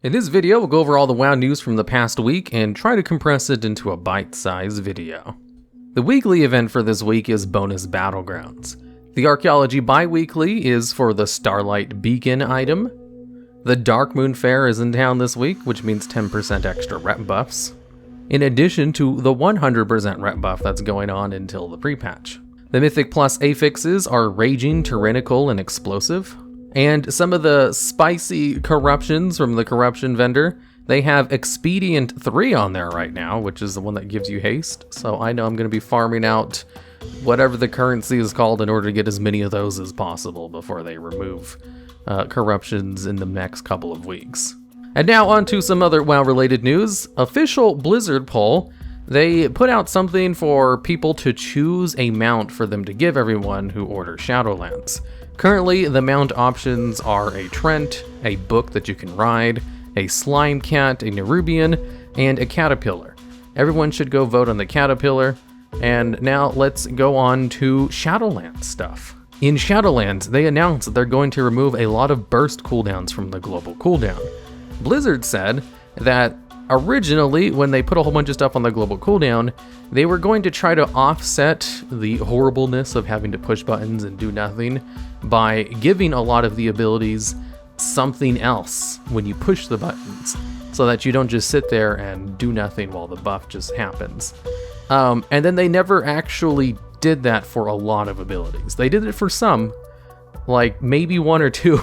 In this video, we'll go over all the WoW news from the past week and try to compress it into a bite-sized video. The weekly event for this week is Bonus Battlegrounds. The Archaeology Bi-Weekly is for the Starlight Beacon item. The Dark Moon Fair is in town this week, which means 10% extra rep buffs, in addition to the 100% rep buff that's going on until the pre-patch. The Mythic Plus affixes are Raging, Tyrannical, and Explosive. And some of the spicy corruptions from the corruption vendor, they have Expedient 3 on there right now, which is the one that gives you haste. So I know I'm going to be farming out whatever the currency is called in order to get as many of those as possible before they remove corruptions in the next couple of weeks. And now on to some other WoW-related news. Official Blizzard poll. They put out something for people to choose a mount for them to give everyone who orders Shadowlands. Currently, the mount options are a Trent, a Book that you can ride, a Slime Cat, a Nerubian, and a Caterpillar. Everyone should go vote on the Caterpillar. And now let's go on to Shadowlands stuff. In Shadowlands, they announced that they're going to remove a lot of burst cooldowns from the global cooldown. Blizzard said that originally, when they put a whole bunch of stuff on the global cooldown, they were going to try to offset the horribleness of having to push buttons and do nothing by giving a lot of the abilities something else when you push the buttons, so that you don't just sit there and do nothing while the buff just happens. And then they never actually did that for a lot of abilities. They did it for some, like maybe one or two,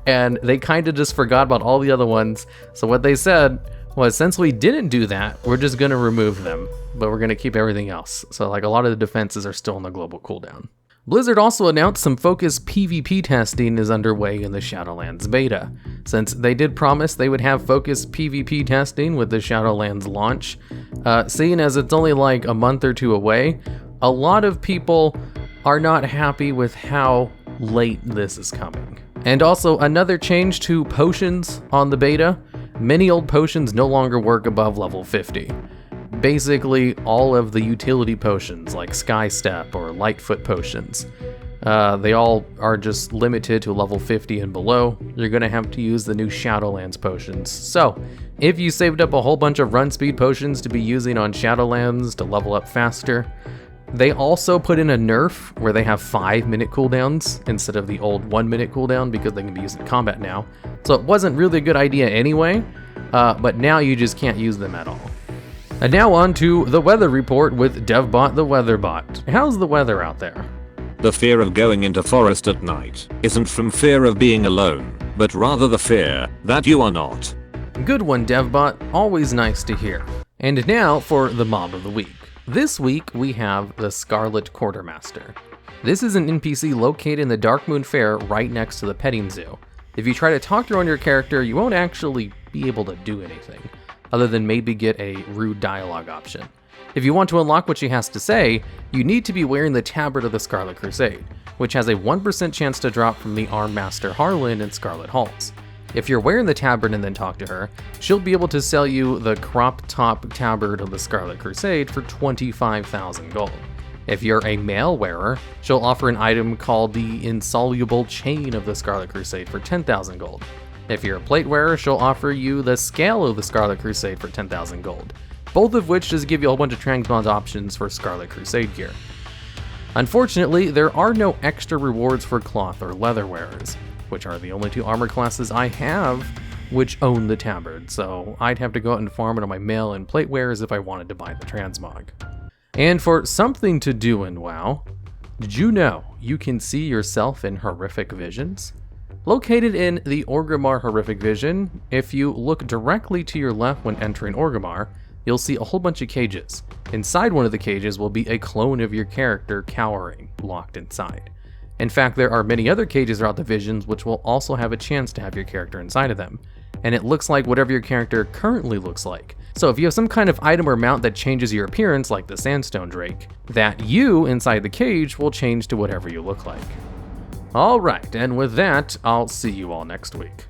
and they kind of just forgot about all the other ones. So what they said was, since we didn't do that, we're just going to remove them, but we're going to keep everything else. So like a lot of the defenses are still on the global cooldown. Blizzard also announced some focused PvP testing is underway in the Shadowlands beta. Since they did promise they would have focused PvP testing with the Shadowlands launch, seeing as it's only like a month or two away, a lot of people are not happy with how late this is coming. And also another change to potions on the beta. Many old potions no longer work above level 50. Basically, all of the utility potions like Sky Step or Lightfoot potions, they all are just limited to level 50 and below. You're going to have to use the new Shadowlands potions. So, if you saved up a whole bunch of run speed potions to be using on Shadowlands to level up faster, they also put in a nerf where they have 5-minute cooldowns instead of the old 1-minute cooldown because they can be used in combat now. So it wasn't really a good idea anyway, but now you just can't use them at all. And now on to the weather report with DevBot the Weatherbot. How's the weather out there? The fear of going into forest at night isn't from fear of being alone, but rather the fear that you are not. Good one, DevBot. Always nice to hear. And now for the mob of the week. This week we have the Scarlet Quartermaster. This is an NPC located in the Dark Moon Fair right next to the petting zoo. If you try to talk to her on your character, you won't actually be able to do anything, other than maybe get a rude dialogue option. If you want to unlock what she has to say, you need to be wearing the tabard of the Scarlet Crusade, which has a 1% chance to drop from the Arm Master Harlan in Scarlet Halls. If you're wearing the tabard and then talk to her, she'll be able to sell you the crop top tabard of the Scarlet Crusade for 25,000 gold. If you're a male wearer, she'll offer an item called the Insoluble Chain of the Scarlet Crusade for 10,000 gold. If you're a plate wearer, she'll offer you the Scale of the Scarlet Crusade for 10,000 gold, both of which just give you a whole bunch of transmog options for Scarlet Crusade gear. Unfortunately, there are no extra rewards for cloth or leather wearers, which are the only two armor classes I have which own the tabard, so I'd have to go out and farm it on my mail and plate wearers if I wanted to buy the transmog. And for something to do in WoW, did you know you can see yourself in horrific visions? Located in the Orgrimmar Horrific Vision, if you look directly to your left when entering Orgrimmar, you'll see a whole bunch of cages. Inside one of the cages will be a clone of your character cowering, locked inside. In fact, there are many other cages throughout the visions which will also have a chance to have your character inside of them. And it looks like whatever your character currently looks like. So if you have some kind of item or mount that changes your appearance, like the Sandstone Drake, that you inside the cage will change to whatever you look like. Alright, and with that, I'll see you all next week.